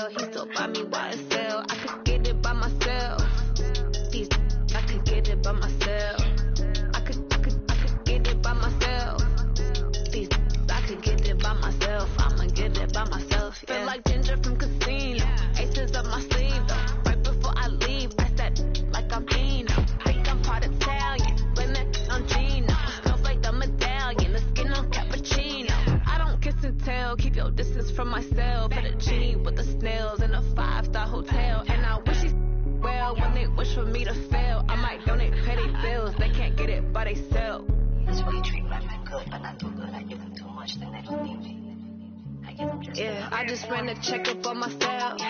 YSL. He still buy me YSL. I could get it by myself. These I could get it by myself. I could get it by myself. These I could get it by myself. I'ma get it by myself. Yeah. Feel like Ginger from Casino. Aces up my sleeve though. Right before I leave, I said like I'm Eno. Think I'm part Italian. Blame it on Gino. Smells like the medallion. The skin on cappuccino. I don't kiss and tell. Keep your distance from myself. Fettuccine with the snails in a 5-star hotel. And I wish he's well when they wish for me to fail. I might donate petty bills. They can't get it by they sell. That's why you treat women good, but not too good. I give them too much, then they don't need me. I give them just yeah, I just ran a checkup on myself.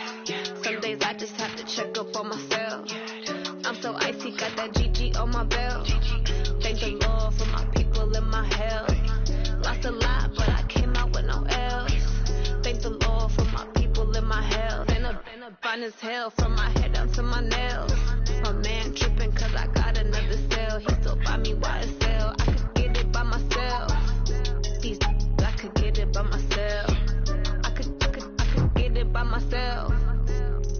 Some days I just have to check up on myself. I'm so icy, got that GG on my belt. Thank the Lord for my people in my health. Lost a lot, but I came out with no L's. Thank the Lord for my people in my health. And a fine as hell from my head down to my nails. My man tripping cause I got another sale. He still buy me YSL. I could get it by myself. These I could get it by myself. I could get it by myself.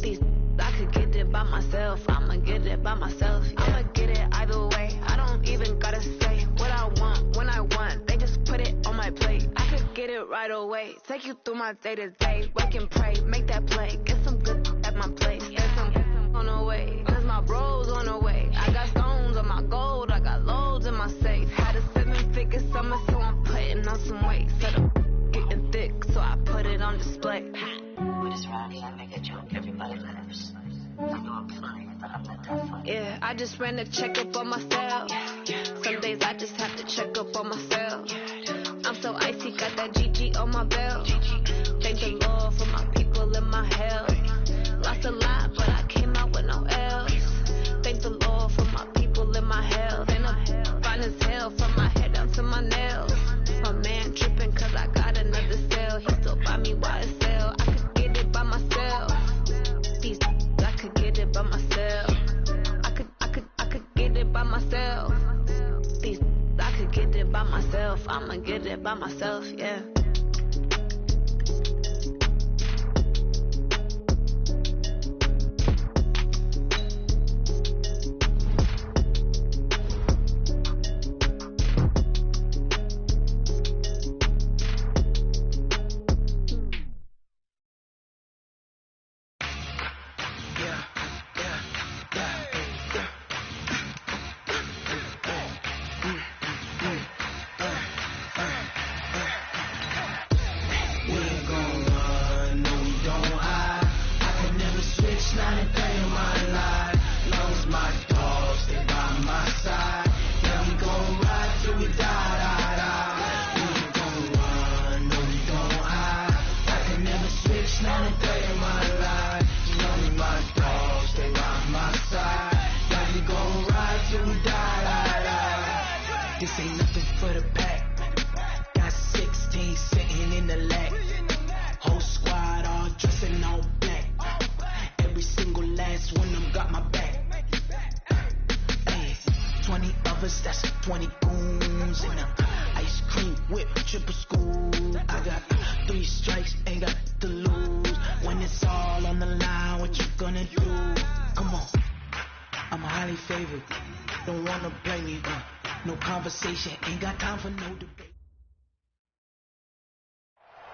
These I could get it by myself. I'ma get it by myself. Yeah. I'ma get it either way. I don't even gotta say what I want when I want. They just put it on my plate. I could get it right away. Take you through my day to day. Wake and pray, make that play. Get some good at my place. Get some on the way. Cause my bros on the way. I got stones on my gold. I got loads in my safe. Had a 7-figure summer, so I'm putting on some weight. Set up getting thick, so I put it on display. with this round here, I make a joke, everybody laughs. I know I'm flying, but I'm not that funny. Yeah, I just ran a checkup on myself. Some days I just have to check up on myself. I'm so icy, got that GG on my belt. Thank the Lord for my people in my health. Lost a lot, but I came out with no L's. Thank the Lord for my people in my health. And I'm fine as hell from my head down to my nails. My man tripping cause I got another sale. He still buy me YSL. I could get it by myself. These I could get it by myself. I could get it by myself. These I could get it by myself. I'ma get it by myself, yeah. This ain't nothing for the pack. Got 16 sitting in the lap. Whole squad all dressing all black. Every single last one of them got my back. Hey, 20 of us, that's 20 goons in a ice cream whip, triple school. I got 3 strikes, ain't got to lose. When it's all on the line, what you gonna do? Come on, I'm highly favored. Don't wanna blame me, no conversation, ain't got time for no debate.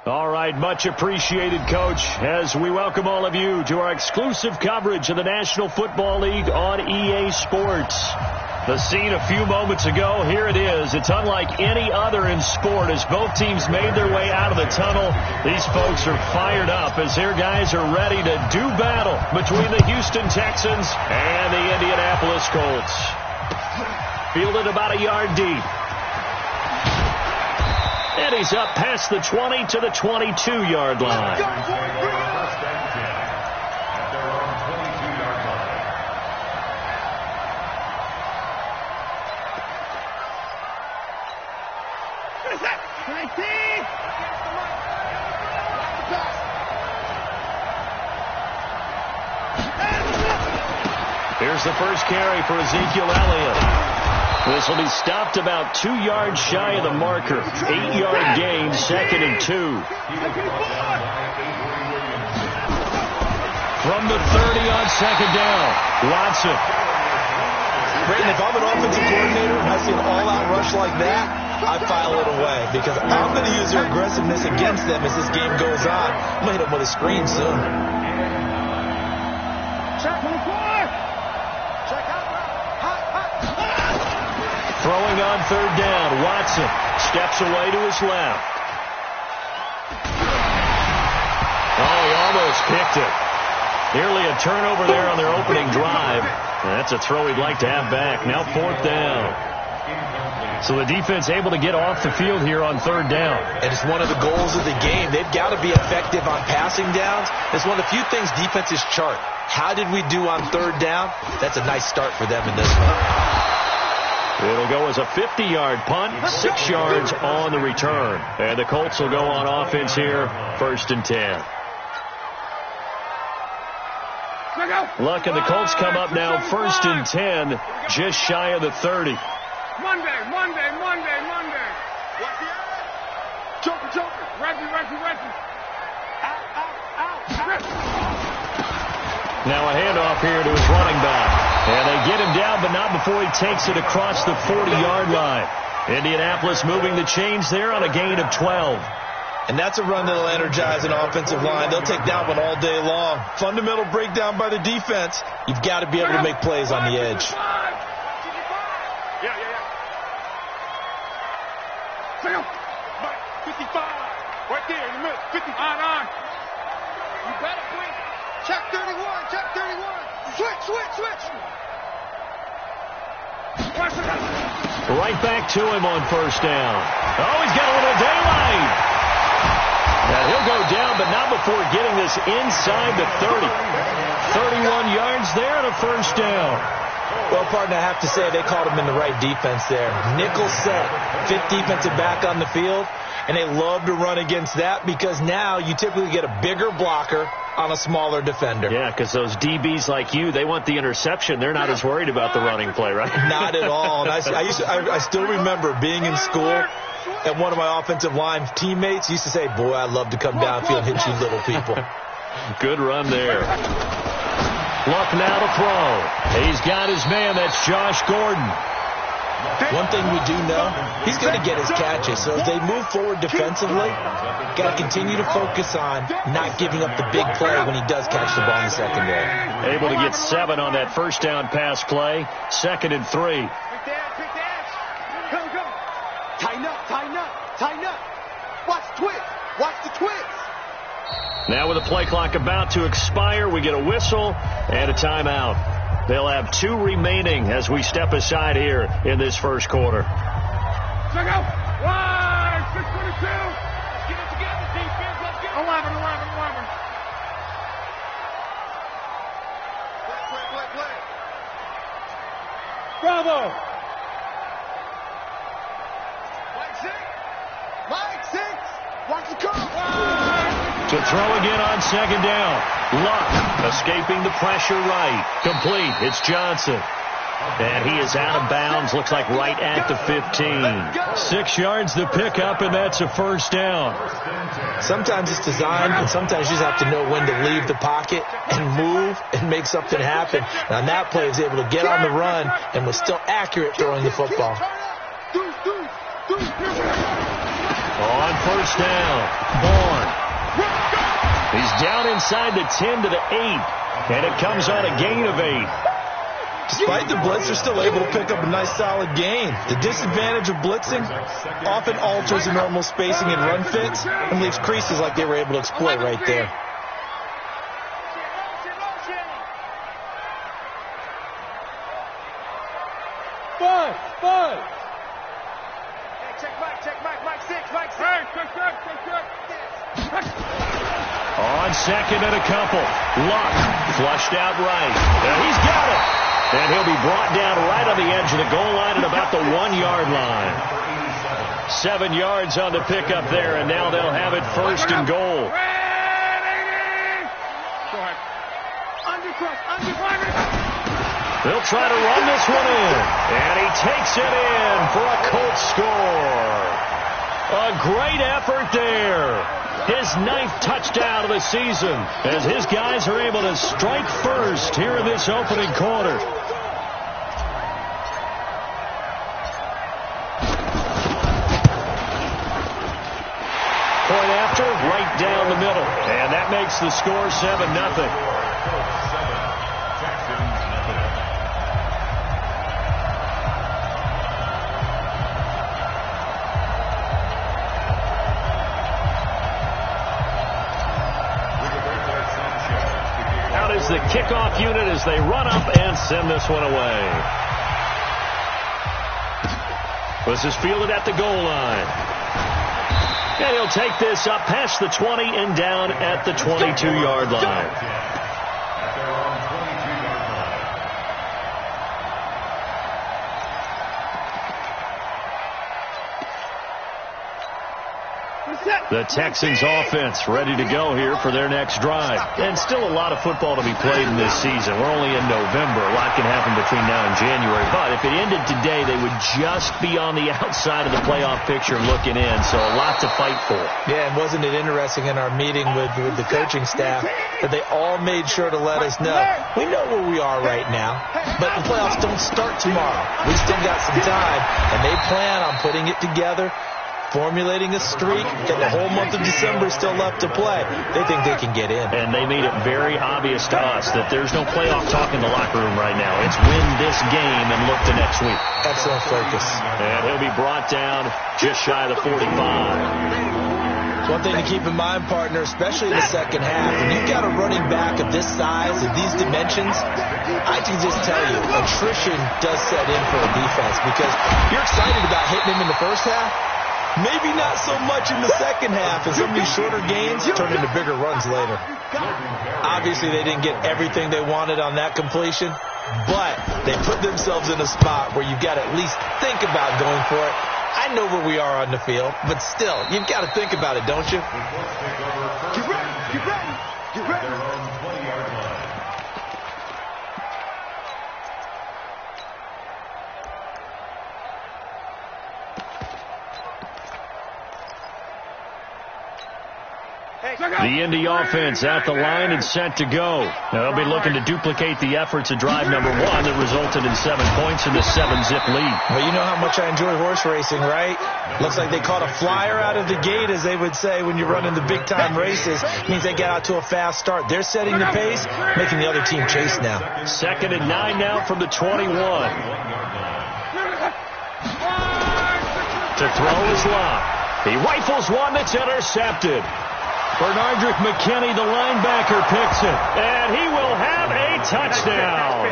All right, much appreciated, Coach, as we welcome all of you to our exclusive coverage of the National Football League on EA Sports. The scene a few moments ago, here it is. It's unlike any other in sport as both teams made their way out of the tunnel. These folks are fired up as their guys are ready to do battle between the Houston Texans and the Indianapolis Colts. Fielded about a yard deep. And he's up past the 20 to the 22-yard line. Here's the first carry for Ezekiel Elliott. This will be stopped about 2 yards shy of the marker. 8-yard gain, 2nd and 2. from the 30 on second down. Watson. Brandon, if I'm an offensive coordinator and I see an all-out rush like that, I file it away because I'm going to use their aggressiveness against them as this game goes on. I'm going to hit them with a screen soon. Throwing on third down. Watson steps away to his left. Oh, he almost picked it. Nearly a turnover there on their opening drive. That's a throw he'd like to have back. Now fourth down. So the defense able to get off the field here on third down. And it's one of the goals of the game. They've got to be effective on passing downs. It's one of the few things defenses chart. How did we do on third down? That's a nice start for them in this one. It'll go as a 50-yard punt, 6 yards on the return. And the Colts will go on offense here, 1st and 10. Luck and the Colts come up now 1st and 10, just shy of the 30. Monday. Joker. Reggie. Out. Now a handoff here to his running back. And they get him down, but not before he takes it across the 40-yard line. Indianapolis moving the chains there on a gain of 12. And that's a run that'll energize an offensive line. They'll take that one all day long. Fundamental breakdown by the defense. You've got to be able to make plays on the edge. Yeah. 55. Right there in the middle. 50. On. You better win. Check 31. Switch. Right back to him on first down. Oh, he's got a little daylight. And he'll go down, but not before getting this inside the 30. 31 yards there and a first down. Well, partner, I have to say they called him in the right defense there. Nickel set, 5th defensive back on the field, and they love to run against that because now you typically get a bigger blocker on a smaller defender. Yeah, because those DBs like you, they want the interception. They're not as worried about the running play, right? Not at all. And I still remember being in school, and one of my offensive line teammates used to say, boy, I'd love to come downfield and hit you little people. Good run there. Luck now to throw. He's got his man. That's Josh Gordon. One thing we do know, he's going to get his catches. So as they move forward defensively, got to continue to focus on not giving up the big play when he does catch the ball in the secondary. Able to get 7 on that first down pass play. 2nd and 3. Tighten up. Watch the twist. Now with the play clock about to expire, we get a whistle and a timeout. They'll have 2 remaining as we step aside here in this first quarter. Check out. 6:22. Let's get it together, defense. Let's get it. 11. Play. Bravo. Mike 6. Watch the call. To throw again on second down. Luck escaping the pressure right. Complete. It's Johnson. And he is out of bounds. Looks like right at the 15. 6 yards the pickup, and that's a first down. Sometimes it's designed, and sometimes you just have to know when to leave the pocket and move and make something happen. And on that play, he was able to get on the run and was still accurate throwing the football. On first down, Bourne. He's down inside the 10 to the 8, and it comes on a gain of 8. Despite the blitz, they're still able to pick up a nice solid gain. The disadvantage of blitzing often alters the normal spacing and run fits and leaves creases like they were able to exploit right there. Five. Check Mike 6. Hey, check. On second and a couple. Luck flushed out right. And he's got it. And he'll be brought down right on the edge of the goal line at about the 1-yard line. 7 yards on the pickup there, and now they'll have it first and goal. They'll try to run this one in. And he takes it in for a Colts score. A great effort there. His 9th touchdown of the season as his guys are able to strike first here in this opening quarter. Point after, right down the middle. And that makes the score 7-0. The kickoff unit as they run up and send this one away. This is fielded at the goal line. And he'll take this up past the 20 and down at the 22-yard line. The Texans offense ready to go here for their next drive. And still a lot of football to be played in this season. We're only in November. A lot can happen between now and January. But if it ended today, they would just be on the outside of the playoff picture looking in. So a lot to fight for. Yeah, and wasn't it interesting in our meeting with the coaching staff that they all made sure to let us know, we know where we are right now, but the playoffs don't start tomorrow. We still got some time, and they plan on putting it together, formulating a streak, and the whole month of December is still left to play. They think they can get in. And they made it very obvious to us that there's no playoff talk in the locker room right now. It's win this game and look to next week. Excellent focus. And he'll be brought down just shy of the 45. One thing to keep in mind, partner, especially in the second half, when you've got a running back of this size, of these dimensions, I can just tell you, attrition does set in for a defense because you're excited about hitting him in the first half. Maybe not so much in the second half, and some of these shorter gains turn into bigger runs later. Obviously, they didn't get everything they wanted on that completion, but they put themselves in a spot where you've got to at least think about going for it. I know where we are on the field, but still, you've got to think about it, don't you? Get ready, get ready, get ready. The Indy offense at the line and set to go. Now they'll be looking to duplicate the efforts of drive number 1 that resulted in 7 points in the 7-zip lead. Well, you know how much I enjoy horse racing, right? Looks like they caught a flyer out of the gate, as they would say when you're running the big-time races. It means they get out to a fast start. They're setting the pace, making the other team chase now. 2nd and 9 now from the 21. To throw is Locke. He rifles one that's intercepted. Bernardrick McKinney, the linebacker, picks it. And he will have a touchdown.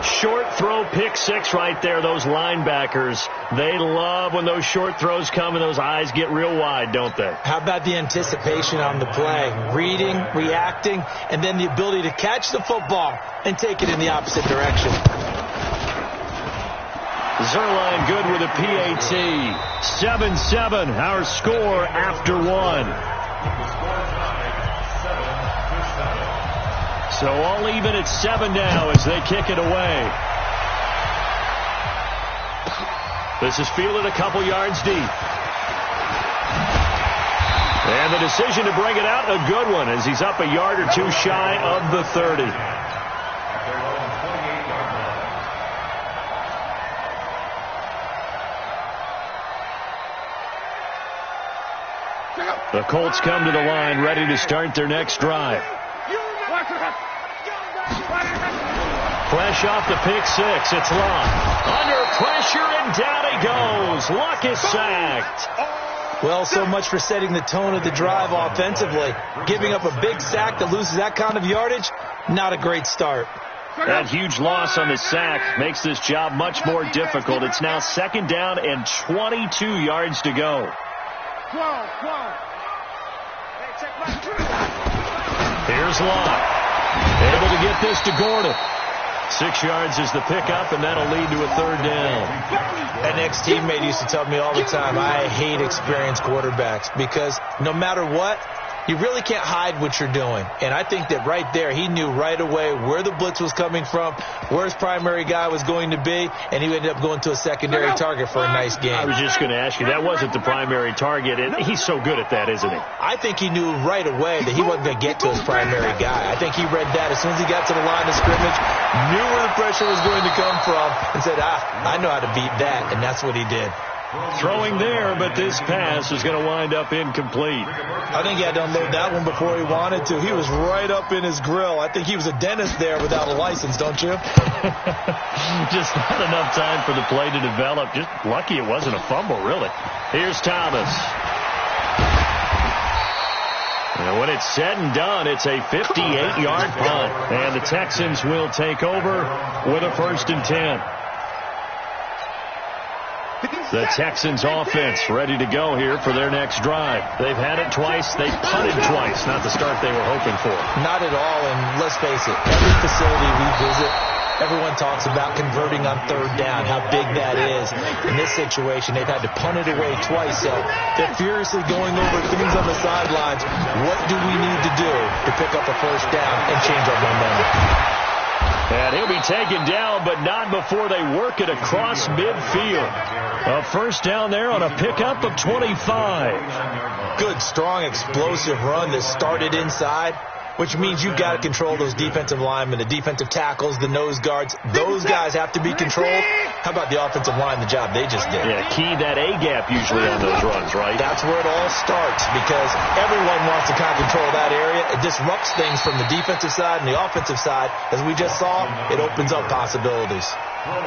Short throw, pick 6 right there. Those linebackers, they love when those short throws come and those eyes get real wide, don't they? How about the anticipation on the play? Reading, reacting, and then the ability to catch the football and take it in the opposite direction. Zerline good with a PAT. 7-7, our score after 1. So all even at 7 now as they kick it away. This is fielded a couple yards deep. And the decision to bring it out, a good one, as he's up a yard or 2 shy of the 30. The Colts come to the line, ready to start their next drive. Fresh off the pick 6, it's Luck. Under pressure, and down he goes. Luck is sacked. Well, so much for setting the tone of the drive offensively. Giving up a big sack that loses that kind of yardage, not a great start. That huge loss on the sack makes this job much more difficult. It's now 2nd down and 22 yards to go. Here's Locke. Able to get this to Gordon. 6 yards is the pickup, and that'll lead to a 3rd down. An ex-teammate used to tell me all the time, I hate experienced quarterbacks because no matter what, You really can't hide what you're doing. And I think that right there, he knew right away where the blitz was coming from, where his primary guy was going to be, and he ended up going to a secondary target for a nice game. I was just going to ask you, that wasn't the primary target, and he's so good at that, isn't he? I think he knew right away that he wasn't going to get to his primary guy. I think he read that as soon as he got to the line of scrimmage, knew where the pressure was going to come from, and said, I know how to beat that, and that's what he did. Throwing there, but this pass is going to wind up incomplete. I think he had to unload that one before he wanted to. He was right up in his grill. I think he was a dentist there without a license, don't you? Just not enough time for the play to develop. Just lucky it wasn't a fumble, really. Here's Thomas. And when it's said and done, it's a 58-yard punt. And the Texans will take over with a 1st and 10. The Texans offense ready to go here for their next drive. They've had it twice. They've punted twice. Not the start they were hoping for. Not at all, and let's face it, every facility we visit, everyone talks about converting on 3rd down, how big that is. In this situation, they've had to punt it away twice, so they're furiously going over things on the sidelines. What do we need to do to pick up a 1st down and change our momentum? And he'll be taken down, but not before they work it across midfield. A 1st down there on a pickup of 25. Good, strong, explosive run that started inside, which means you've got to control those defensive linemen, the defensive tackles, the nose guards. Those guys have to be controlled. How about the offensive line, the job they just did? Yeah, key that A-gap usually on those runs, right? That's where it all starts, because everyone wants to kind of control that area. It disrupts things from the defensive side and the offensive side. As we just saw, it opens up possibilities.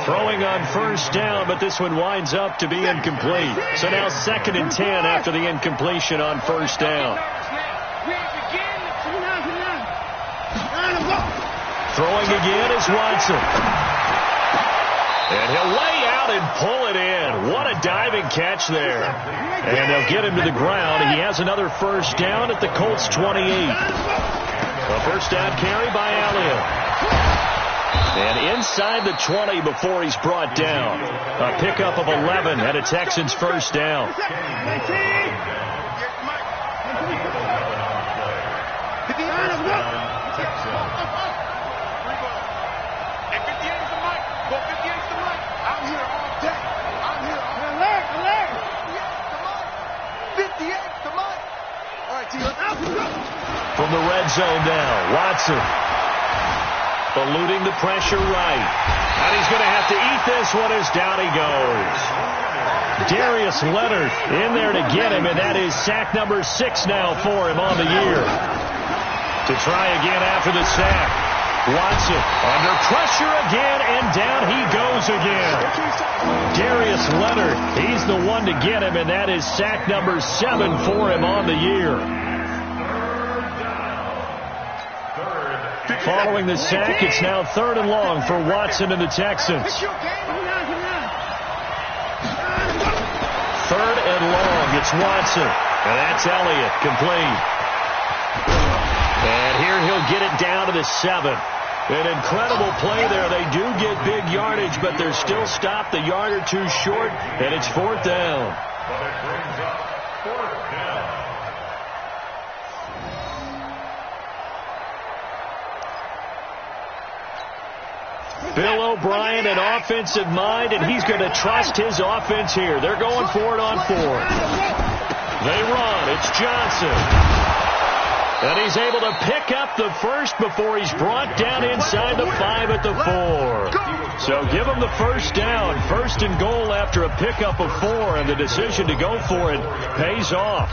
Throwing on 1st down, but this one winds up to be incomplete. So now 2nd and 10 after the incompletion on 1st down. Throwing again is Watson. And he'll lay out and pull it in. What a diving catch there. And they'll get him to the ground. He has another 1st down at the Colts 28. A 1st down carry by Elliott. And inside the 20 before he's brought down. A pickup of 11 and a Texans 1st down. From the red zone now, Watson eluding the pressure right. And he's going to have to eat this one as down he goes. Darius Leonard in there to get him, and that is sack number 6 now for him on the year. To try again after the sack. Watson under pressure again, and down he goes again. Darius Leonard, he's the one to get him, and that is sack number 7 for him on the year. Following the sack, it's now 3rd and long for Watson and the Texans. 3rd and long, it's Watson. And that's Elliott, complete. And here he'll get it down to the 7. An incredible play there. They do get big yardage, but they're still stopped a yard or two short, and it's 4th down. Bill O'Brien, an offensive mind, and he's going to trust his offense here. They're going for it on 4th. They run. It's Johnson. And he's able to pick up the 1st before he's brought down inside the 5 at the 4. So give him the 1st down. 1st and goal after a pickup of 4, and the decision to go for it pays off.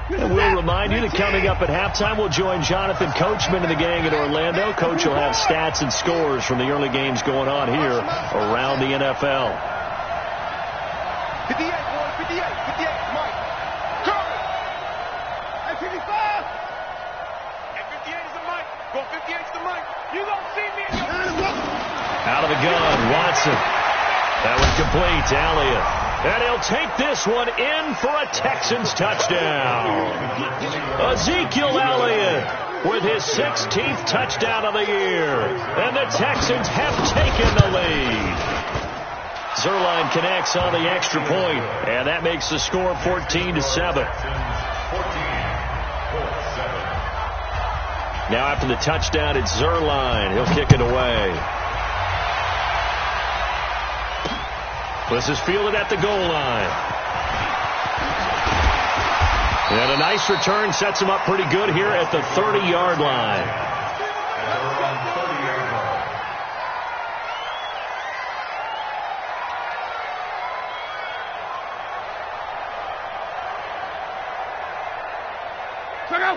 And we'll remind you that coming up at halftime, we'll join Jonathan Coachman and the gang in Orlando. Coach will have stats and scores from the early games going on here around the NFL. 58, boy, 58, 58, Mike. Curry. At 55. At 58 is the Mike. Go 58 is the Mike. You gonna see me in your... Out of the gun, Watson. That was complete to Elliott. And he'll take this one in for a Texans touchdown. Ezekiel Elliott with his 16th touchdown of the year. And the Texans have taken the lead. Zerline connects on the extra point, and that makes the score 14-7. Now after the touchdown, it's Zerline. He'll kick it away. This is fielded at the goal line. And a nice return sets him up pretty good here at the 30-yard line.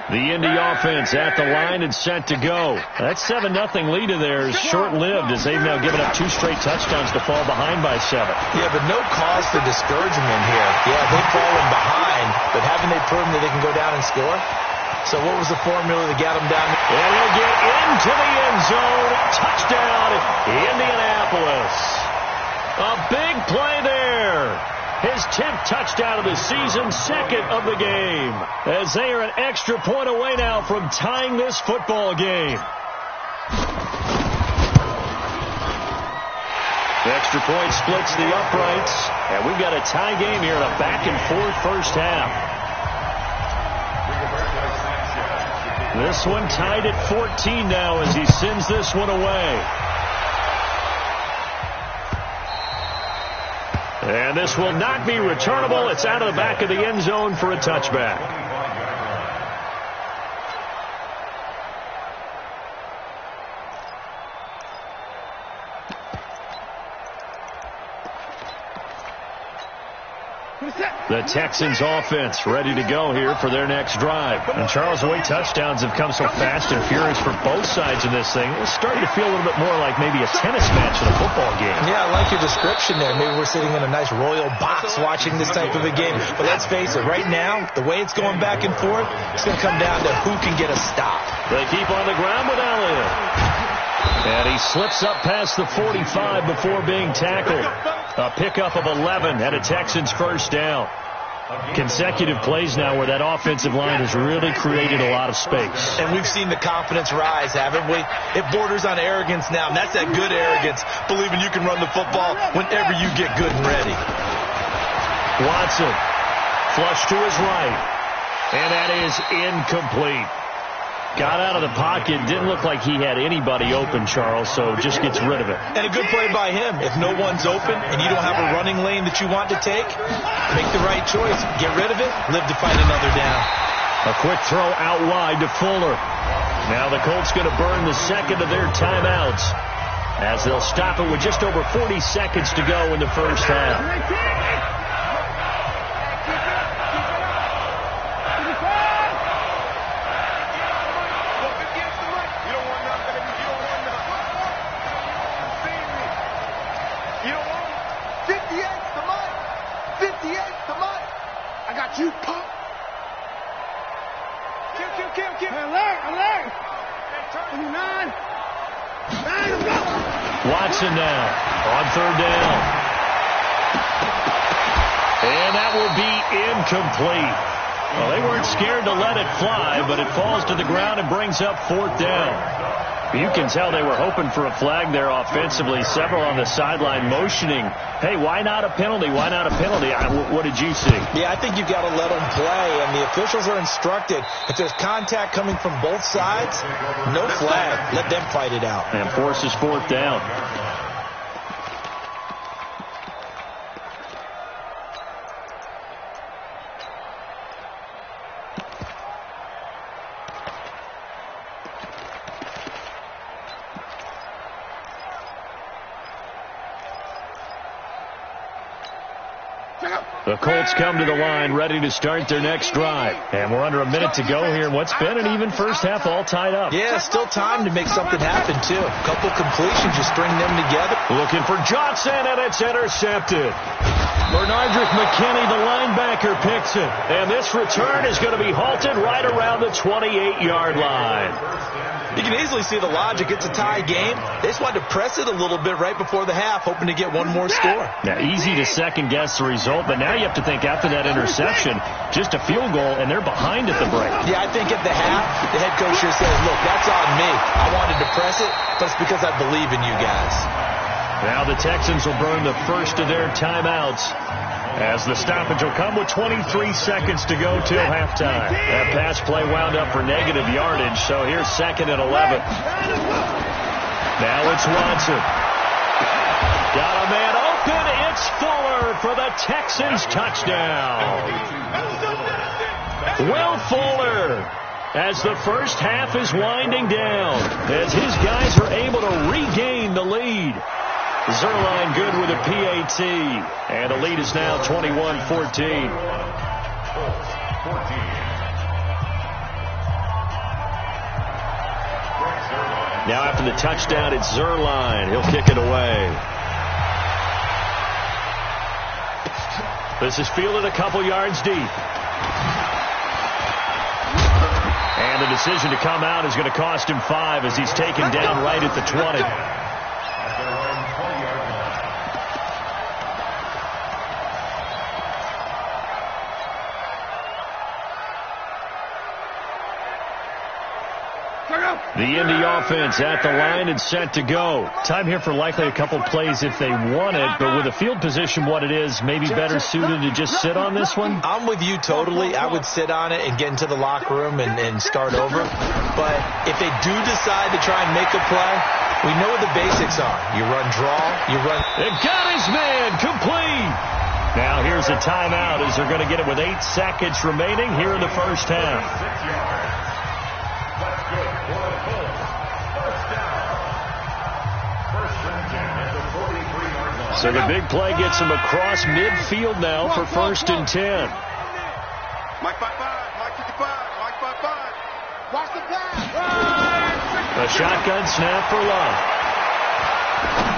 The Indy offense at the line and set to go. That 7-0 lead of theirs short-lived as they've now given up 2 straight touchdowns to fall behind by 7. Yeah, but no cause for discouragement here. Yeah, they've fallen behind, but haven't they proven that they can go down and score? So what was the formula that got them down? And he'll get into the end zone. Touchdown, Indianapolis. A big play there. His 10th touchdown of the season, 2nd of the game, as they are an extra point away now from tying this football game. The extra point splits the uprights, and we've got a tie game here in a back-and-forth first half. This one tied at 14 now as he sends this one away. And this will not be returnable. It's out of the back of the end zone for a touchback. The Texans offense ready to go here for their next drive. And Charles, the way touchdowns have come so fast and furious for both sides of this thing, it's starting to feel a little bit more like maybe a tennis match in a football game. Yeah, I like your description there. Maybe we're sitting in a nice royal box watching this type of a game. But let's face it, right now, the way it's going back and forth, it's going to come down to who can get a stop. They keep on the ground with Elliott. And he slips up past the 45 before being tackled. A pickup of 11 and a Texans first down. Consecutive plays now where that offensive line has really created a lot of space. And we've seen the confidence rise, haven't we? It borders on arrogance now, and that's that good arrogance, believing you can run the football whenever you get good and ready. Watson, flush to his right, and that is incomplete. Got out of the pocket, didn't look like he had anybody open, Charles, so just gets rid of it. And a good play by him. If no one's open and you don't have a running lane that you want to take, make the right choice. Get rid of it, live to fight another down. A quick throw out wide to Fuller. Now the Colts going to burn the second of their timeouts as they'll stop it with just over 40 seconds to go in the first half. You pop. Kill. Alert. 29. 9, let's go. Watson now on third down. And that will be incomplete. Well, they weren't scared to let it fly, but it falls to the ground and brings up fourth down. You can tell they were hoping for a flag there offensively. Several on the sideline motioning, hey, why not a penalty? Why not a penalty? What did you see? Yeah, I think you've got to let them play, and the officials are instructed. If there's contact coming from both sides, no flag. Let them fight it out. And forces fourth down. The Colts come to the line ready to start their next drive. And we're under a minute to go here in what's been an even first half, all tied up. Yeah, still time to make something happen, too. A couple completions, just string them together. Looking for Johnson, and it's intercepted. Bernardrick McKinney, the linebacker, picks it. And this return is going to be halted right around the 28-yard line. You can easily see the logic. It's a tie game. They just wanted to press it a little bit right before the half, hoping to get one more score. Now, easy to second-guess the result, but now you have to think after that interception, just a field goal, and they're behind at the break. Yeah, I think at the half, the head coach just says, look, that's on me. I wanted to press it, but it's because I believe in you guys. Now the Texans will burn the first of their timeouts As the stoppage will come with 23 seconds to go till halftime. That pass play wound up for negative yardage, so here's 2nd and 11. Now it's Watson. Got a man open. It's Fuller for the Texans touchdown. Will Fuller, as the first half is winding down, as his guys are able to regain the lead. Zerline good with a PAT, and the lead is now 21-14. Now after the touchdown, it's Zerline. He'll kick it away. This is fielded a couple yards deep. And the decision to come out is going to cost him 5 as he's taken down right at the 20. The Indy offense at the line and set to go. Time here for likely a couple plays if they want it, but with the field position what it is, maybe better suited to just sit on this one? I'm with you totally. I would sit on it and get into the locker room and start over. But if they do decide to try and make a play, we know what the basics are. You run draw, you run... It got his man complete. Now here's a timeout as they're going to get it with 8 seconds remaining here in the first half. So the big play gets him across midfield now for 1st and 10. Mike 5-5, Mike 55, Mike 5-5. Watch the pass. A shotgun snap for Love.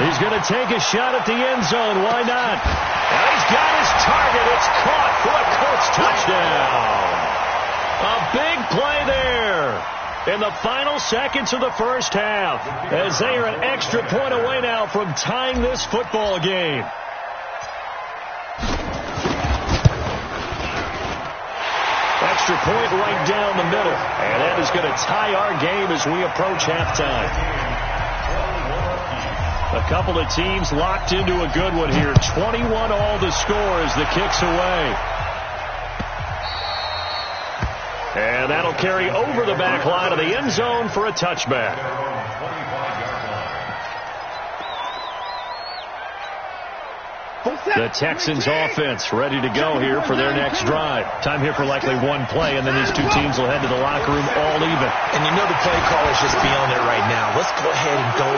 He's going to take a shot at the end zone. Why not? And he's got his target. It's caught for a Colts touchdown. A big play there in the final seconds of the first half, as they are an extra point away now from tying this football game. Extra point right down the middle, and that is going to tie our game as we approach halftime. A couple of teams locked into a good one here. 21 all to score as the kick's away. And that'll carry over the back line of the end zone for a touchback. The Texans offense ready to go here for their next drive. Time here for likely one play, and then these two teams will head to the locker room all even. And you know the play caller's just feeling it right now. Let's go ahead and go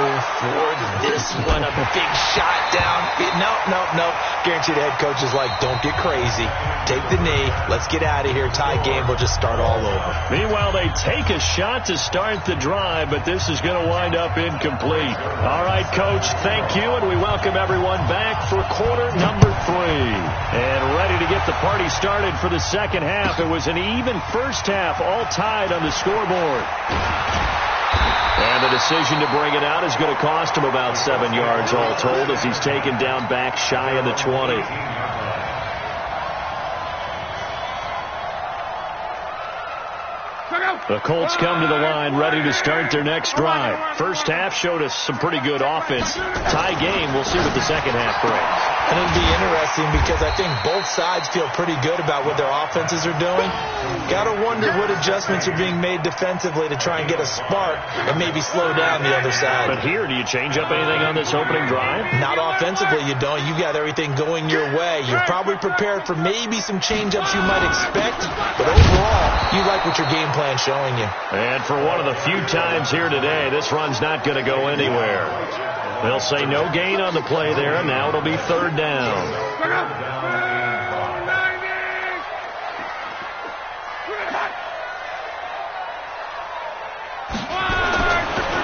for this one. A big shot down. No. Guarantee the head coach is like, don't get crazy. Take the knee. Let's get out of here. Tie game. We'll just start all over. Meanwhile, they take a shot to start the drive, but this is going to wind up incomplete. All right, Coach, thank you, and we welcome everyone back for quarter number 3. And ready to get the party started for the second half. It was an even first half, all tied on the scoreboard. And the decision to bring it out is going to cost him about 7 yards all told as he's taken down back shy of the 20. The Colts come to the line ready to start their next drive. First half showed us some pretty good offense. Tie game, we'll see what the second half brings. And it'll be interesting because I think both sides feel pretty good about what their offenses are doing. Got to wonder what adjustments are being made defensively to try and get a spark and maybe slow down the other side. But here, do you change up anything on this opening drive? Not offensively, you don't. You got everything going your way. You're probably prepared for maybe some change-ups you might expect, but overall, you like what your game plan's showing you. And for one of the few times here today, this run's not going to go anywhere. They'll say no gain on the play there, and now it'll be 3rd down.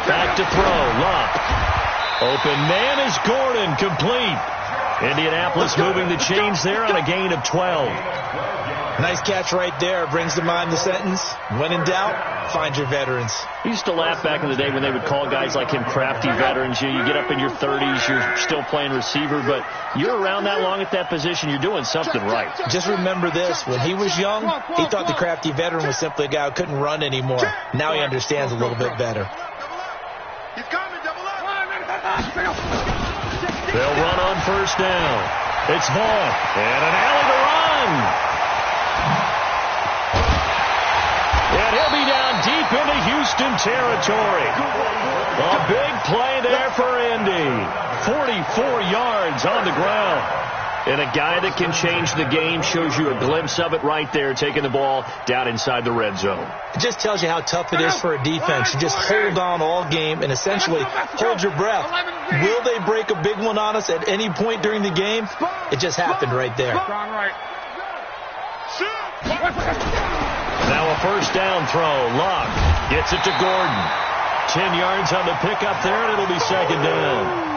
Back to throw. Love. Open man is Gordon. Complete. Indianapolis moving the chains there on a gain of 12. Nice catch right there. Brings to mind the sentence, when in doubt, find your veterans. I used to laugh back in the day when they would call guys like him crafty veterans. You get up in your 30s, you're still playing receiver, but you're around that long at that position, you're doing something right. Just remember this. When he was young, he thought the crafty veteran was simply a guy who couldn't run anymore. Now he understands a little bit better. He's coming, double up. They'll run on 1st down. It's Vaughn, and an alley to run. And he'll be down deep into Houston territory. A big play there for Indy. 44 yards on the ground. And a guy that can change the game, shows you a glimpse of it right there, taking the ball down inside the red zone. It just tells you how tough it is for a defense to just hold on all game and essentially hold your breath. Will they break a big one on us at any point during the game? It just happened right there. Now a first down throw. Locke gets it to Gordon. 10 yards on the pickup there, and it'll be second down.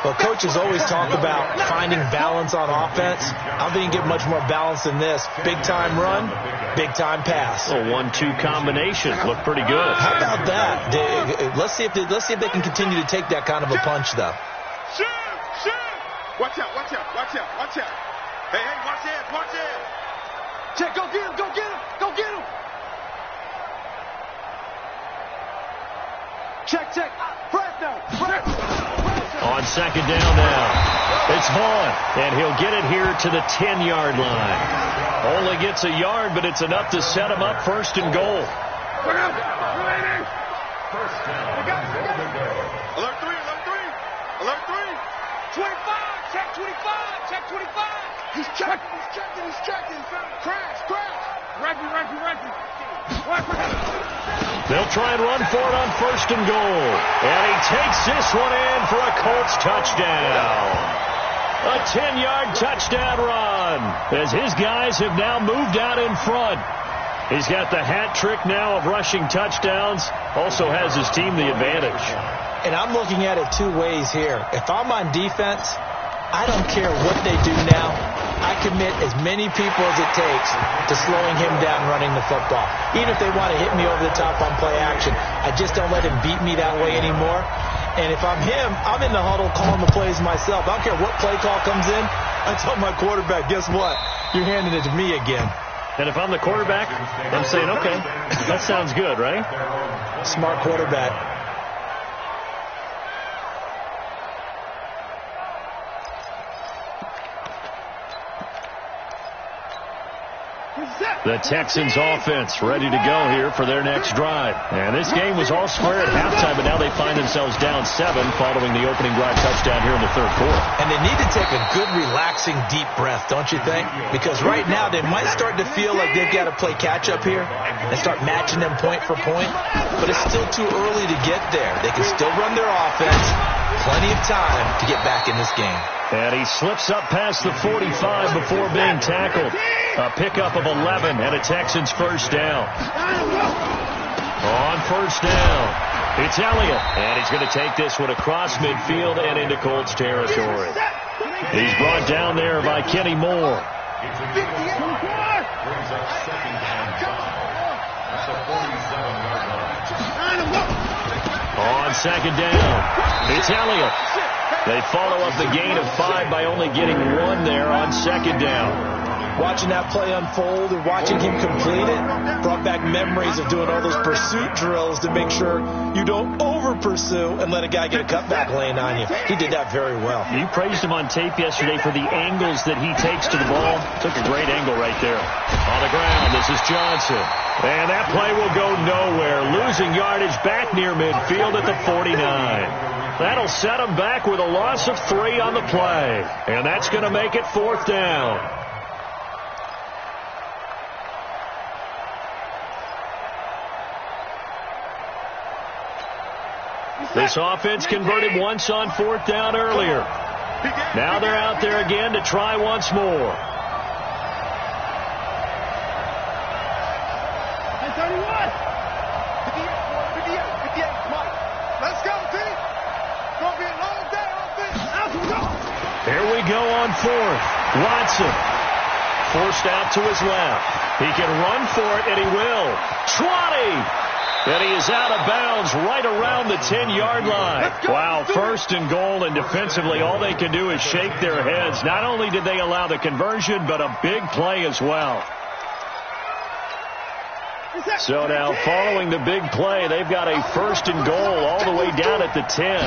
Well, coaches always talk about finding balance on offense. I don't think you can get much more balance than this. Big-time run, big-time pass. A 1-2 combination. Looked pretty good. How about that? Let's see if they can continue to take that kind of a punch, though. Shoot! Watch out. Hey, watch it. Check, go get him. Check. Press now. On second down now, it's Vaughn, and he'll get it here to the 10-yard line. Only gets a yard, but it's enough to set him up first and goal. Alert 3. 25. Check 25. He's checking. Crash. Rugby. They'll try and run for it on first and goal. And he takes this one in for a Colts touchdown. A 10-yard touchdown run as his guys have now moved out in front. He's got the hat trick now of rushing touchdowns. Also has his team the advantage. And I'm looking at it two ways here. If I'm on defense, I don't care what they do now. I commit as many people as it takes to slowing him down running the football. Even if they want to hit me over the top on play action, I just don't let him beat me that way anymore. And if I'm him, I'm in the huddle calling the plays myself. I don't care what play call comes in. I tell my quarterback, guess what? You're handing it to me again. And if I'm the quarterback, I'm saying, okay, that sounds good, right? Smart quarterback. The Texans offense ready to go here for their next drive. And this game was all square at halftime, but now they find themselves down 7 following the opening drive touchdown here in the third quarter. And they need to take a good, relaxing, deep breath, don't you think? Because right now they might start to feel like they've got to play catch-up here and start matching them point for point. But it's still too early to get there. They can still run their offense. Plenty of time to get back in this game. And he slips up past the 45 before being tackled. A pickup of 11 and a Texans first down. On first down, it's Elliott. And he's going to take this one across midfield and into Colts territory. He's brought down there by Kenny Moore. On second down, it's Elliott. They follow up the gain of 5 by only getting 1 there on second down. Watching that play unfold and watching him complete it brought back memories of doing all those pursuit drills to make sure you don't over-pursue and let a guy get a cutback lane on you. He did that very well. You praised him on tape yesterday for the angles that he takes to the ball. Took a great angle right there. On the ground, this is Johnson. And that play will go nowhere. Losing yardage back near midfield at the 49. That'll set him back with a loss of 3 on the play. And that's going to make it 4th down. This offense converted once on 4th down earlier. Now they're out there again to try once more. Let's go, team. Gonna be a long day on this. Here we go on 4th. Watson forced out to his left. He can run for it, and he will. 20. And he is out of bounds right around the 10-yard line. Wow, first and goal, and defensively all they can do is shake their heads. Not only did they allow the conversion, but a big play as well. So now following the big play, they've got a first and goal all the way down at the 10.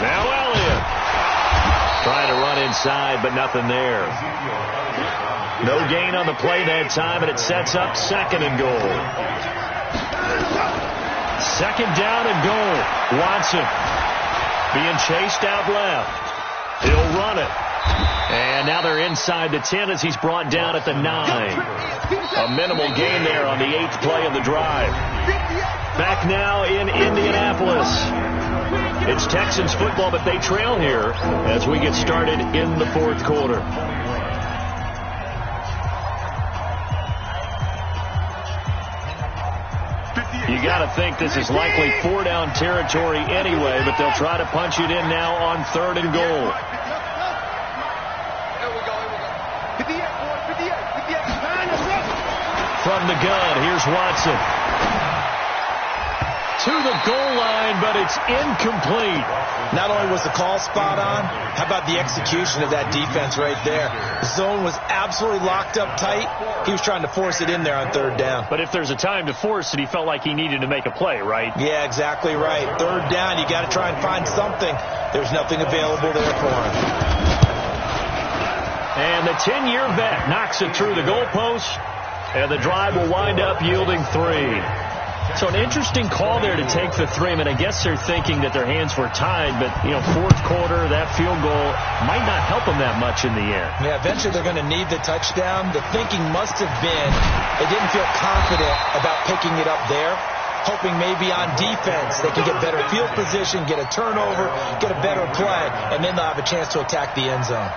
Now Elliott. Trying to run inside, but nothing there. No gain on the play that time, and it sets up 2nd and goal. 2nd down and goal. Watson being chased out left. He'll run it. And now they're inside the 10 as he's brought down at the 9. A minimal gain there on the 8th play of the drive. Back now in Indianapolis. It's Texans football, but they trail here as we get started in the 4th quarter. You got to think this is likely 4-down territory anyway, but they'll try to punch it in now on 3rd and goal. From the gun, here's Watson. To the goal line, but it's incomplete. Not only was the call spot on, how about the execution of that defense right there? The zone was absolutely locked up tight. He was trying to force it in there on 3rd down. But if there's a time to force it, he felt like he needed to make a play, right? Yeah, exactly right. 3rd down, you got to try and find something. There's nothing available there for him. And the 10-year vet knocks it through the goalpost, and the drive will wind up yielding 3. So an interesting call there to take the 3. I mean, I guess they're thinking that their hands were tied, but, 4th quarter, that field goal might not help them that much in the end. Yeah, eventually they're going to need the touchdown. The thinking must have been they didn't feel confident about picking it up there, hoping maybe on defense they can get better field position, get a turnover, get a better play, and then they'll have a chance to attack the end zone.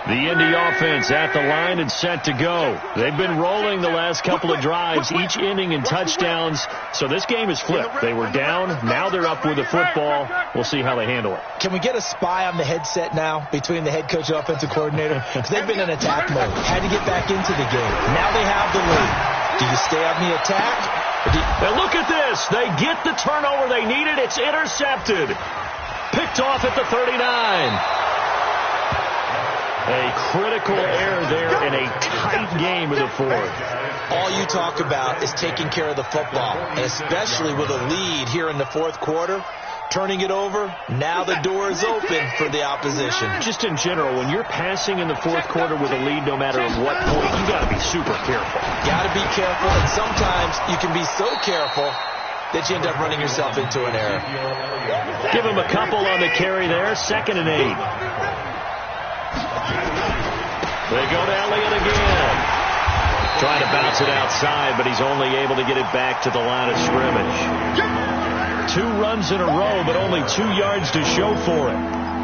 The Indy offense at the line and set to go. They've been rolling the last couple of drives, each inning in touchdowns. So this game is flipped. They were down. Now they're up with the football. We'll see how they handle it. Can we get a spy on the headset now between the head coach and offensive coordinator? Because they've been in attack mode. Had to get back into the game. Now they have the lead. Do you stay on the attack? Now look at this. They get the turnover they needed. It's intercepted. Picked off at the 39. A critical error there in a tight game of the 4th. All you talk about is taking care of the football, and especially with a lead here in the 4th quarter. Turning it over, now the door is open for the opposition. Just in general, when you're passing in the 4th quarter with a lead, no matter at what point, you got to be super careful. Got to be careful, and sometimes you can be so careful that you end up running yourself into an error. Give him a couple on the carry there, 2nd and 8. They go to Elliott again. Trying to bounce it outside, but he's only able to get it back to the line of scrimmage. 2 runs in a row, but only 2 yards to show for it.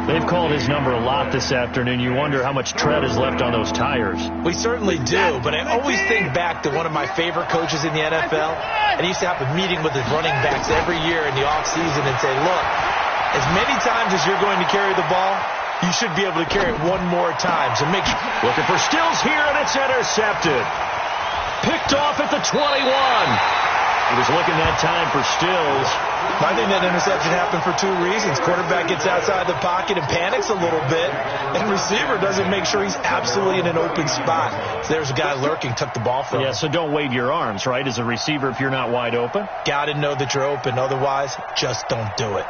They've called his number a lot this afternoon. You wonder how much tread is left on those tires. We certainly do, but I always think back to one of my favorite coaches in the NFL, and he used to have a meeting with his running backs every year in the offseason and say, look, as many times as you're going to carry the ball, you should be able to carry it one more time. So make sure. Looking for Stills here, and it's intercepted. Picked off at the 21. He was looking that time for Stills. I think that interception happened for 2 reasons. Quarterback gets outside the pocket and panics a little bit, and receiver doesn't make sure he's absolutely in an open spot. So there's a guy lurking, took the ball from him. Yeah, so don't wave your arms, right, as a receiver if you're not wide open. Got to know that you're open. Otherwise, just don't do it.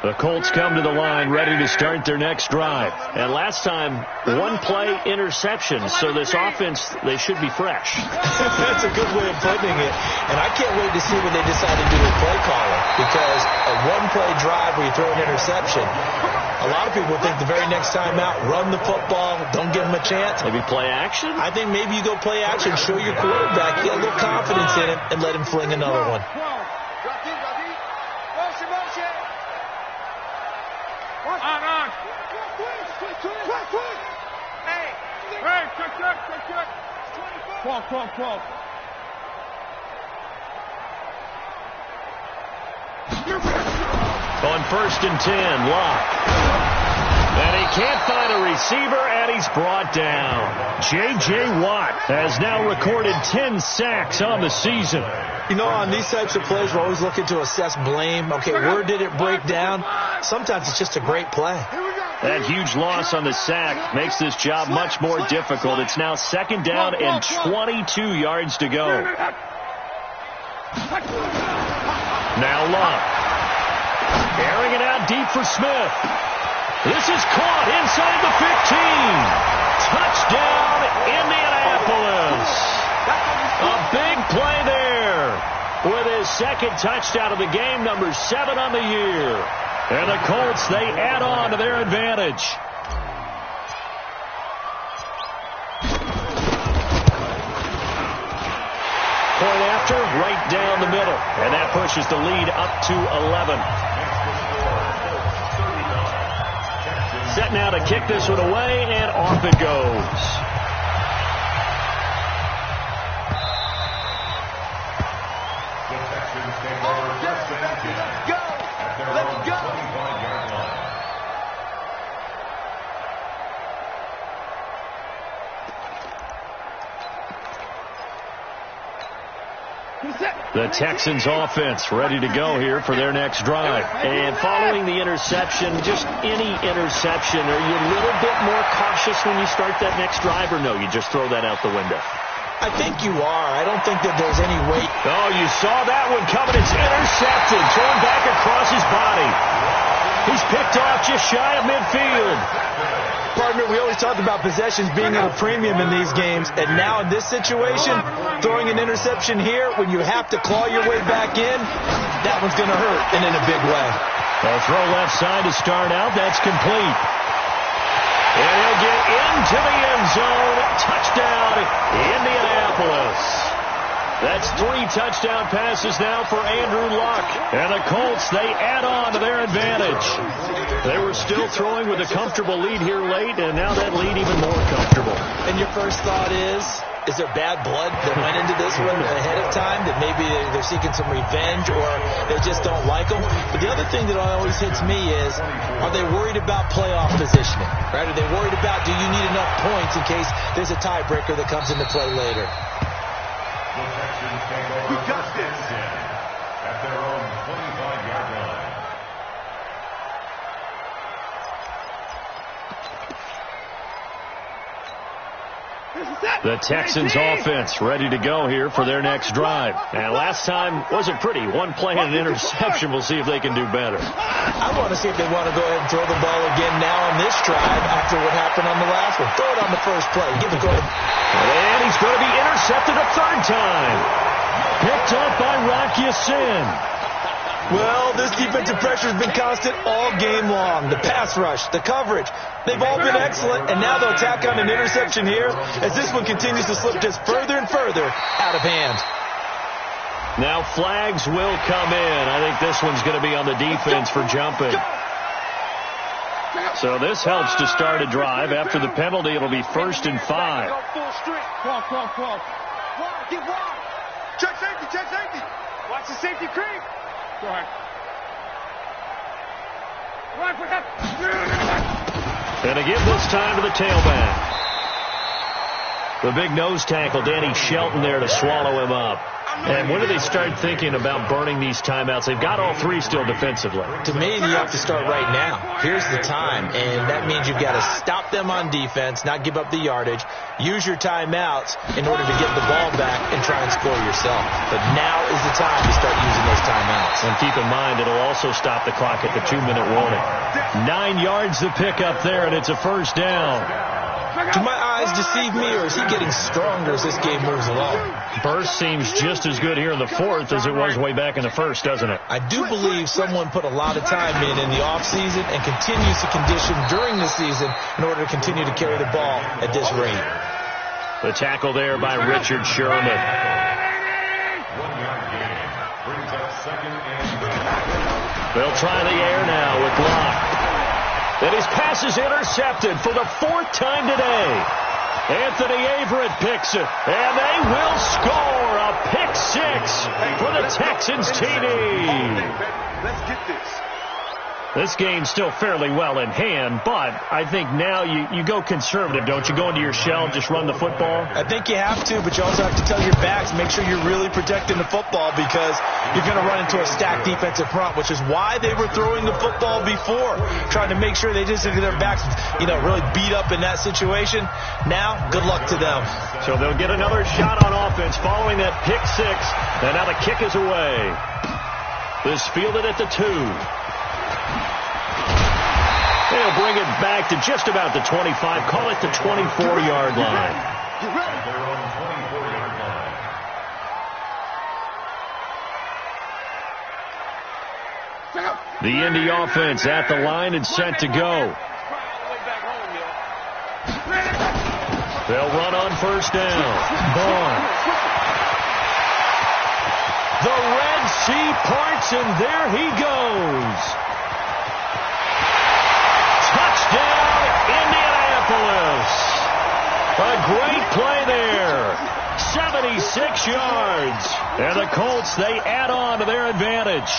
The Colts come to the line ready to start their next drive. And last time, 1-play interception. So this offense, they should be fresh. That's a good way of putting it. And I can't wait to see when they decide to do a play caller. Because a 1-play drive where you throw an interception, a lot of people think the very next time out, run the football, don't give them a chance. Maybe play action? I think maybe you go play action, show your quarterback, get a little confidence in him, and let him fling another one. Cross. On 1st and 10, Locke. And he can't find a receiver, and he's brought down. J.J. Watt has now recorded 10 sacks on the season. You know, on these types of plays, we're always looking to assess blame. Okay, where did it break down? Sometimes it's just a great play. That huge loss on the sack makes this job much more difficult. It's now 2nd down and 22 yards to go. Now Love. Airing it out deep for Smith. This is caught inside the 15. Touchdown, Indianapolis. A big play there with his 2nd touchdown of the game, number 7 on the year. And the Colts, they add on to their advantage. Point after, right down the middle. And that pushes the lead up to 11. Set now to kick this one away, and off it goes. Let's go. The Texans offense ready to go here for their next drive. And following the interception, just any interception, are you a little bit more cautious when you start that next drive, or no, you just throw that out the window? I think you are. I don't think that there's any weight. Oh, you saw that one coming. It's intercepted, thrown back across his body. He's picked off just shy of midfield. Partner, we always talk about possessions being at a premium in these games, and now in this situation, throwing an interception here when you have to claw your way back in, that one's going to hurt, and in a big way. A throw left side to start out. That's complete. And he'll get into the end zone. Touchdown, Indianapolis. That's 3 touchdown passes now for Andrew Luck. And the Colts, they add on to their advantage. They were still throwing with a comfortable lead here late, and now that lead even more comfortable. And your first thought is there bad blood that went into this one ahead of time, that maybe they're seeking some revenge or they just don't like them? But the other thing that always hits me is, are they worried about playoff positioning? Right? Are they worried about, do you need enough points in case there's a tiebreaker that comes into play later? We got this. At their own 25-yard line. The Texans offense ready to go here for their next drive. And last time wasn't pretty. One play and an interception. We'll see if they can do better. I want to see if they want to go ahead and throw the ball again now on this drive after what happened on the last one. Throw it on the first play. Give it to him. And he's going to be intercepted a 3rd time. Picked up by Rocky Sin. Well, this defensive pressure has been constant all game long. The pass rush, the coverage, they've all been excellent, and now they'll tack on an interception here as this one continues to slip just further and further out of hand. Now flags will come in. I think this one's going to be on the defense for jumping. So this helps to start a drive. After the penalty, it'll be 1st and 5. Check safety, check safety. Watch the safety creep. Go ahead. And again this time to the tailback. The big nose tackle, Danny Shelton, there to swallow him up. And when do they start thinking about burning these timeouts? They've got all 3 still defensively. To me, you have to start right now. Here's the time, and that means you've got to stop them on defense, not give up the yardage, use your timeouts in order to get the ball back and try and score yourself. But now is the time to start using those timeouts. And keep in mind, it'll also stop the clock at the 2-minute warning. 9 yards to pick up there, and it's a 1st down. Do my eyes deceive me, or is he getting stronger as this game moves along? Burst seems just as good here in the 4th as it was way back in the 1st, doesn't it? I do believe someone put a lot of time in the offseason and continues to condition during the season in order to continue to carry the ball at this rate. The tackle there by Richard Sherman. 1 yard gain. Brings up 2nd and 5. They'll try the air now with Locke. And his pass is intercepted for the 4th time today. Anthony Averett picks it, and they will score a pick 6 for the Texans TD. Let's get this. This game's still fairly well in hand, but I think now you go conservative, don't you? Go into your shell and just run the football? I think you have to, but you also have to tell your backs, make sure you're really protecting the football because you're going to run into a stacked defensive front, which is why they were throwing the football before, trying to make sure they just get their backs, really beat up in that situation. Now, good luck to them. So they'll get another shot on offense following that pick six, and now the kick is away. This fielded at the 2. They'll bring it back to just about the 25. Call it the 24-yard line. The Indy offense at the line and set to go. They'll run on first down. Vaughn. The Red Sea parts, and there he goes. Touchdown, Indianapolis. A great play there. 76 yards. And the Colts, they add on to their advantage.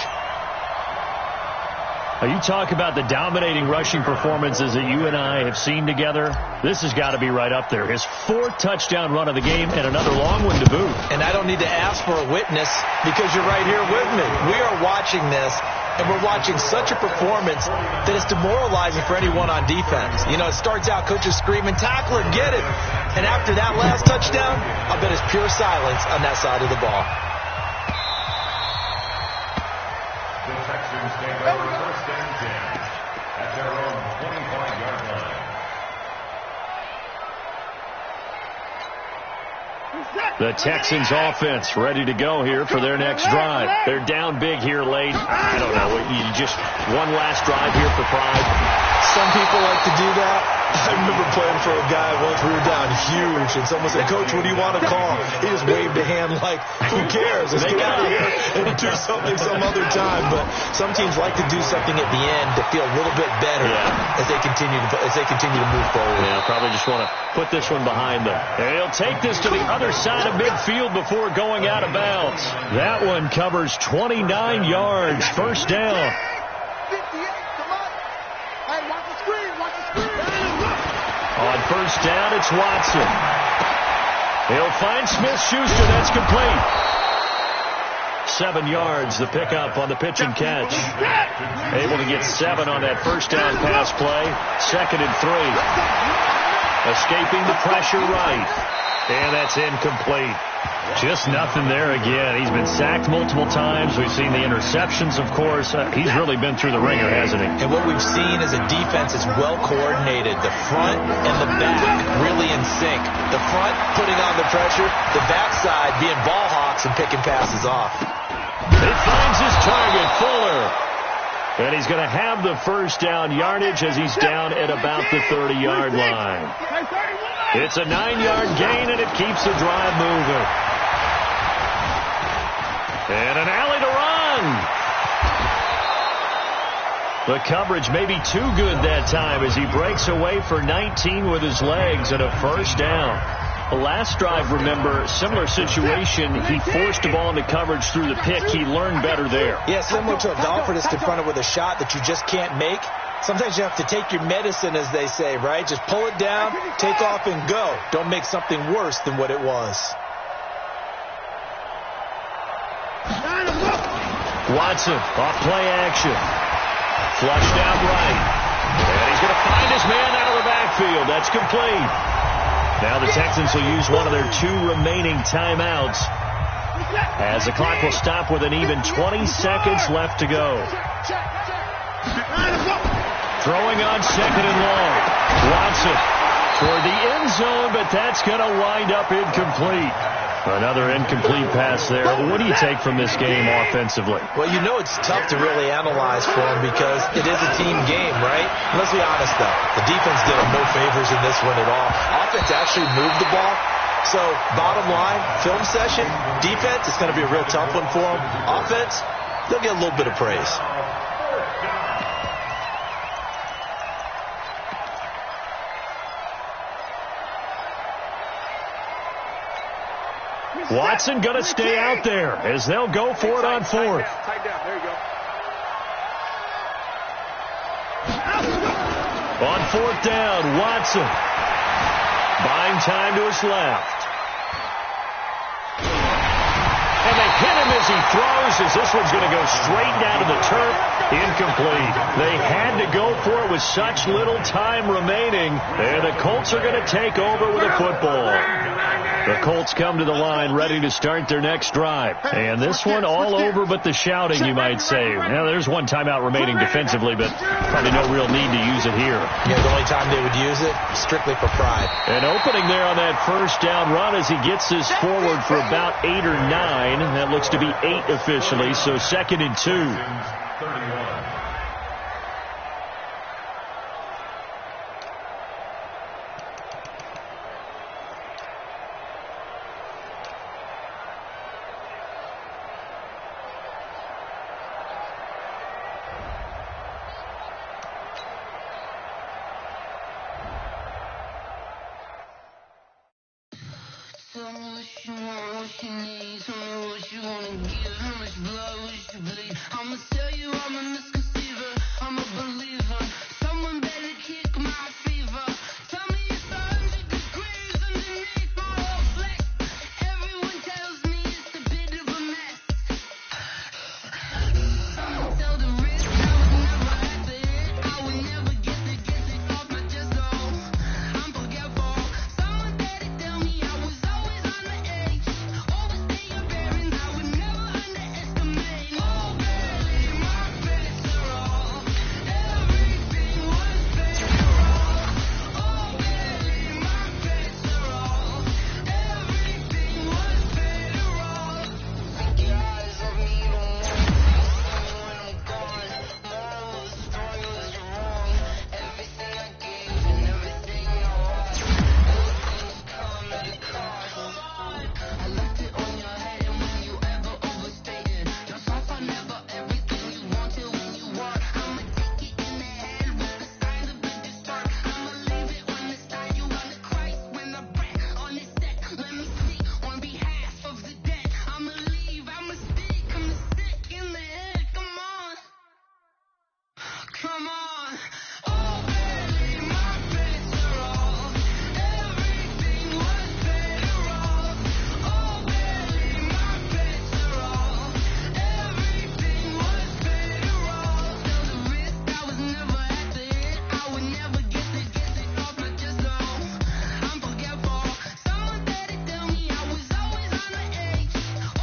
Now, you talk about the dominating rushing performances that you and I have seen together. This has got to be right up there. His 4th touchdown run of the game and another long one to boot. And I don't need to ask for a witness because you're right here with me. We are watching this, and we're watching such a performance that it's demoralizing for anyone on defense. It starts out coaches screaming, tackler, get it. And after that last touchdown, I bet it's pure silence on that side of the ball. The Texans take over first and 10 at their own 25-yard line. The Texans offense ready to go here for their next drive. They're down big here late. I don't know. You just one last drive here for pride. Some people like to do that. I remember playing for a guy once. We were down huge, and someone said, Coach, what do you want to call? He just waved a hand like, who cares? Let's get out of here and do something some other time. But some teams like to do something at the end to feel a little bit better as they continue to move forward. Yeah, probably just want to put this one behind them. And he'll take this to the other side of midfield before going out of bounds. That one covers 29 yards. First down. On first down, it's Watson. He'll find Smith-Schuster. That's complete. 7 yards, the pickup on the pitch and catch. Able to get 7 on that first down pass play. 2nd and 3. Escaping the pressure right. And that's incomplete. Just nothing there again. He's been sacked multiple times. We've seen the interceptions, of course. He's really been through the ringer, hasn't he? And what we've seen is a defense that's well coordinated. The front and the back really in sync. The front putting on the pressure. The backside being ball hawks and picking passes off. He finds his target, Fuller. And he's going to have the first down yardage as he's down at about the 30-yard line. It's a 9-yard gain, and it keeps the drive moving. And an alley to run. The coverage may be too good that time as he breaks away for 19 with his legs and a first down. The last drive, remember, similar situation. He forced the ball into coverage through the pick. He learned better there. Yeah, similar to a golfer that's confronted with a shot that you just can't make. Sometimes you have to take your medicine, as they say, right? Just pull it down, take off, and go. Don't make something worse than what it was. Watson, off play action. Flushed out right. And he's going to find his man out of the backfield. That's complete. Now the Texans will use one of their 2 remaining timeouts as the clock will stop with an even 20 seconds left to go. Throwing on 2nd and long. Watson toward the end zone, but that's going to wind up incomplete. Another incomplete pass there. What do you take from this game offensively? Well, it's tough to really analyze for him because it is a team game, right? Let's be honest, though. The defense did him no favors in this one at all. Offense actually moved the ball. So, bottom line, film session, defense, it's going to be a real tough one for them. Offense, they'll get a little bit of praise. Watson going to stay out there as they'll go for it on 4th. Tight down. There you go. On fourth down, Watson buying time to his left. And they hit him as he throws, as this one's going to go straight down to the turf. Incomplete. They had to go for it with such little time remaining, and the Colts are going to take over with a football. The Colts come to the line ready to start their next drive. And this one all over but the shouting, you might say. Now, there's one timeout remaining defensively, but probably no real need to use it here. Yeah, the only time they would use it, strictly for pride. An opening there on that first down run as he gets this forward for about 8 or 9. That looks to be 8 officially, so 2nd and 2. 31. Tell me what you want, what you need. Tell me what you wanna give. How much blood would you bleed? I'ma tell you I'm a misconceiver. I'm a believer. Someone better kick my fever. Tell me it's 100 degrees underneath my whole flesh. Everyone tells me it's a bit of a mess. Tell the rich I was never at the hit. I would never get it off my chest. Oh, I'm forgetful. Someone better tell me I was always on the edge. Overstay your bearings, I would never underestimate. Oh, barely my best are all. Everything was better off. Oh, barely my best are all. Everything was better off. Think your eyes on me, don't want to see me when I'm gone. Moral of the story was you're wrong. Everything I gave and everything I was. Everything's come at a cost. I left it on your head, and when you ever overstated yourself, I never everything you wanted when you want. I'ma take it in the head with the signs of a distort. I'ma leave it on the side. You on the Christ when I breath on the set. Let me speak on behalf of the dead. I'ma leave, I'ma speak, I'ma sick in the head. Come on, come on. Oh, barely my best are all. Everything was better off. Oh, barely my best are all. Everything was better off. Tell the risk I was never at the hit. I would never get it off my chest. Oh, I'm forgetful. Someone better tell me I was always on the edge.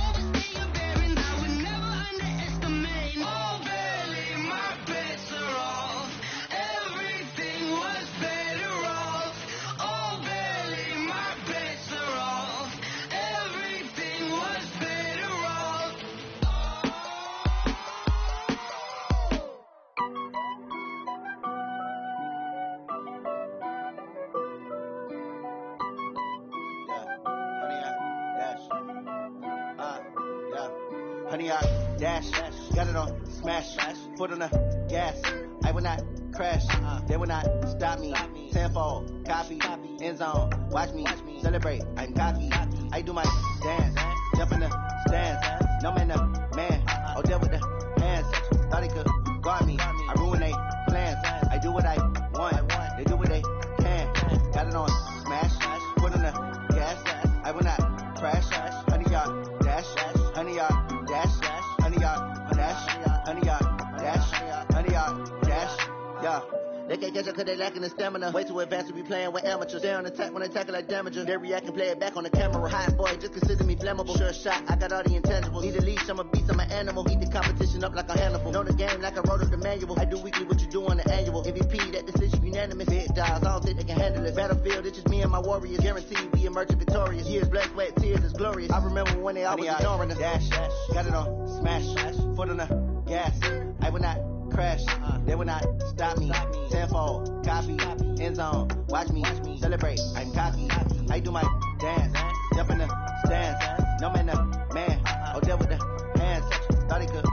Overstay your bearings, I would never underestimate. Oh, barely my best are all. Everything was better off. Oh, barely my best are all. Everything was better off. Honey, I dash, got it on smash, foot on the gas. I will not crash, they will not stop me. Tenfold, copy, end zone, watch me celebrate. I'm cocky, I do my dance, jump in the stands. No man, no man, oh, there with the hands. Thought they could guard me, I ruin they plans. I do what I want, they do what they can. Got it on smash, foot on the gas. I will not crash, honey, y'all dash, honey, y'all dash, honey, y'all dash, honey, y'all dash, honey, y'all dash, yeah. They can't catch up cause they lacking the stamina. Way too advanced to be playing with amateurs. Stay on attack when they tackle like damager. They react and play it back on the camera. Hot boy, just consider me flammable. Sure shot, I got all the intangibles. Need a leash, I'm a beast, I'm an animal. Eat the competition up like a Hannibal. Know the game like I wrote up the manual. I do weekly what you do on the annual. MVP, that decision unanimous. Big dials, I don't think they can handle it. Battlefield, it's just me and my warriors. Guaranteed we emerge victorious. Years, blood, sweat, tears, is glorious. I remember when they always ignoring us. Dash, got it on smash, foot on the gas. I will not crash, they will not stop me. Tenfold, copy, end zone, watch me celebrate. I'm cocky, I do my dance, jump in the stands. No man, no man, oh, there with the hands. Thought he could